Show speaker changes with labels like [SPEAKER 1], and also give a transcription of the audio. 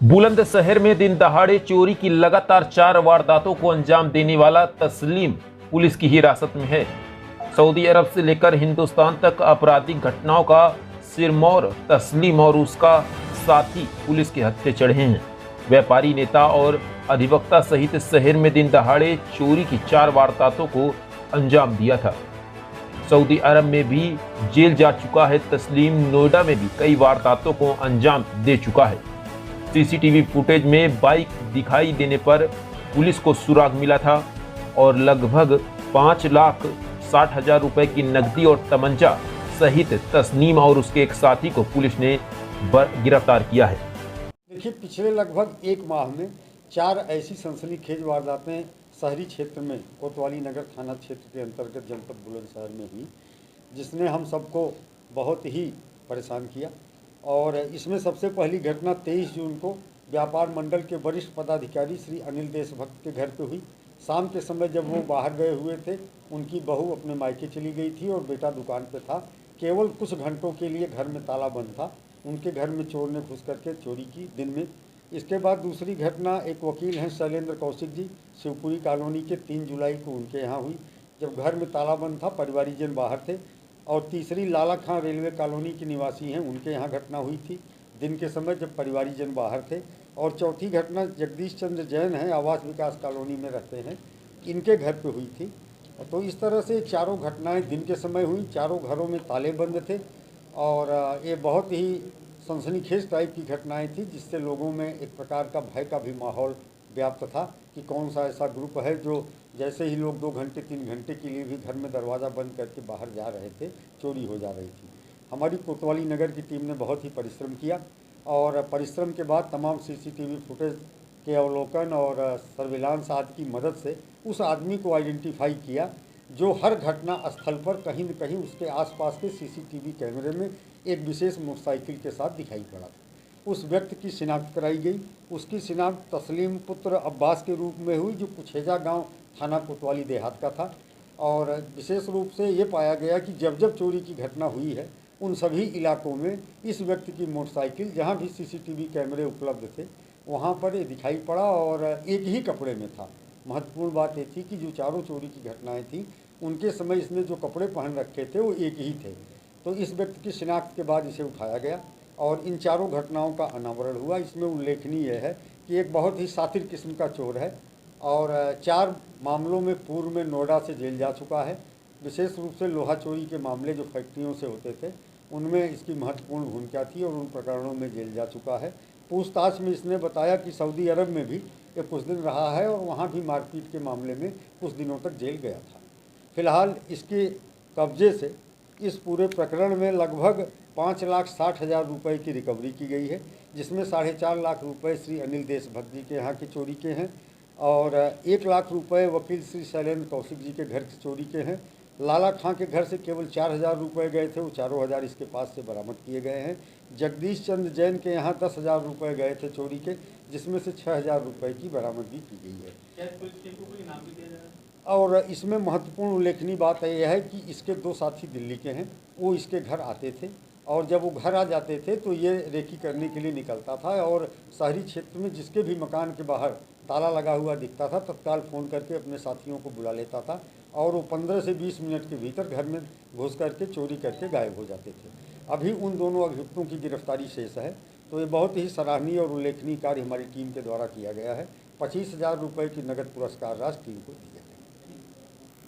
[SPEAKER 1] बुलंदशहर में दिन दहाड़े चोरी की लगातार 4 वारदातों को अंजाम देने वाला तस्लीम पुलिस की हिरासत में है। सऊदी अरब से लेकर हिंदुस्तान तक आपराधिक घटनाओं का सिरमौर तस्लीम और उसका साथी पुलिस के हत्थे चढ़े हैं। व्यापारी, नेता और अधिवक्ता सहित शहर में दिन दहाड़े चोरी की 4 वारदातों को अंजाम दिया था। सऊदी अरब में भी जेल जा चुका है तस्लीम, नोएडा में भी कई वारदातों को अंजाम दे चुका है। सीसीटीवी फुटेज में बाइक दिखाई देने पर पुलिस को सुराग मिला था और लगभग 5,60,000 रुपए की नकदी और तमंचा सहित तस्लीम और उसके एक साथी को पुलिस ने गिरफ्तार किया है।
[SPEAKER 2] देखिए, पिछले लगभग 1 माह में 4 ऐसी सनसनीखेज वारदातें शहरी क्षेत्र में कोतवाली नगर थाना क्षेत्र के अंतर्गत जनपद बुलंदशहर में हुई, जिसने हम सबको बहुत ही परेशान किया। और इसमें सबसे पहली घटना 23 जून को व्यापार मंडल के वरिष्ठ पदाधिकारी श्री अनिल देशभक्त के घर पे हुई। शाम के समय जब वो बाहर गए हुए थे, उनकी बहू अपने मायके चली गई थी और बेटा दुकान पे था। केवल कुछ घंटों के लिए घर में ताला बंद था। उनके घर में चोर ने घुस करके चोरी की दिन में। इसके बाद दूसरी घटना एक वकील हैं शैलेंद्र कौशिक जी, शिवपुरी कॉलोनी के 3 जुलाई को उनके यहाँ हुई, जब घर में ताला बंद था, परिवारीजन बाहर थे। और तीसरी लाला खां रेलवे कॉलोनी के निवासी हैं, उनके यहाँ घटना हुई थी दिन के समय जब परिवारीजन बाहर थे। और चौथी घटना जगदीश चंद्र जैन हैं, आवास विकास कॉलोनी में रहते हैं, इनके घर पे हुई थी। तो इस तरह से चारों घटनाएं दिन के समय हुई। चारों घरों में ताले बंद थे और ये बहुत ही सनसनीखेज टाइप की घटनाएं थी, जिससे लोगों में एक प्रकार का भय का भी माहौल व्याप्त था कि कौन सा ऐसा ग्रुप है जो जैसे ही लोग 2 घंटे 3 घंटे के लिए भी घर में दरवाज़ा बंद करके बाहर जा रहे थे, चोरी हो जा रही थी। हमारी कोतवाली नगर की टीम ने बहुत ही परिश्रम किया और परिश्रम के बाद तमाम सीसीटीवी फुटेज के अवलोकन और सर्विलांस आदि की मदद से उस आदमी को आइडेंटिफाई किया जो हर घटना स्थल पर कहीं न कहीं उसके आसपास के सीसीटीवी कैमरे में एक विशेष मोटरसाइकिल के साथ दिखाई पड़ा था। उस व्यक्ति की शिनाख्त कराई गई। उसकी शिनाख्त तस्लीम पुत्र अब्बास के रूप में हुई, जो कुछेजा गांव थाना कोतवाली देहात का था। और विशेष रूप से ये पाया गया कि जब जब चोरी की घटना हुई है, उन सभी इलाकों में इस व्यक्ति की मोटरसाइकिल, जहाँ भी सीसीटीवी कैमरे उपलब्ध थे, वहाँ पर ये दिखाई पड़ा और एक ही कपड़े में था। महत्वपूर्ण बात ये थी कि जो चारों चोरी की घटनाएं थी, उनके समय इसने जो कपड़े पहन रखे थे वो एक ही थे। तो इस व्यक्ति की शिनाख्त के बाद इसे उठाया गया और इन चारों घटनाओं का अनावरण हुआ। इसमें उल्लेखनीय है कि एक बहुत ही शातिर किस्म का चोर है और 4 मामलों में पूर्व में नोएडा से जेल जा चुका है। विशेष रूप से लोहा चोरी के मामले जो फैक्ट्रियों से होते थे, उनमें इसकी महत्वपूर्ण भूमिका थी और उन प्रकरणों में जेल जा चुका है। पूछताछ में इसने बताया कि सऊदी अरब में भी ये कुछ दिन रहा है और वहाँ भी मारपीट के मामले में कुछ दिनों तक जेल गया था। फिलहाल इसके कब्जे से इस पूरे प्रकरण में लगभग 5,60,000 रुपये की रिकवरी की गई है, जिसमें 4.5 लाख रुपये श्री अनिल देशभक्त जी के यहाँ की चोरी के हैं और 1 लाख रुपये वकील श्री शैलेंद्र कौशिक जी के घर की चोरी के हैं। लाला खां के घर से केवल 4,000 रुपये गए थे, वो 4,000 इसके पास से बरामद किए गए हैं। जगदीश चंद्र जैन के यहाँ 10,000 रुपये गए थे चोरी के, जिसमें से 6,000 रुपये की बरामदगी की गई है। और इसमें महत्वपूर्ण उल्लेखनीय बात यह है कि इसके 2 साथी दिल्ली के हैं। वो इसके घर आते थे और जब वो घर आ जाते थे तो ये रेकी करने के लिए निकलता था और शहरी क्षेत्र में जिसके भी मकान के बाहर ताला लगा हुआ दिखता था, तत्काल फ़ोन करके अपने साथियों को बुला लेता था और वो 15 से 20 मिनट के भीतर घर में घुस करके चोरी करके गायब हो जाते थे। अभी उन दोनों अभियुक्तों की गिरफ्तारी शेष है। तो ये बहुत ही सराहनीय और उल्लेखनीय कार्य हमारी टीम के द्वारा किया गया है। 25,000 रुपये की नगद पुरस्कार राशि टीम को दी।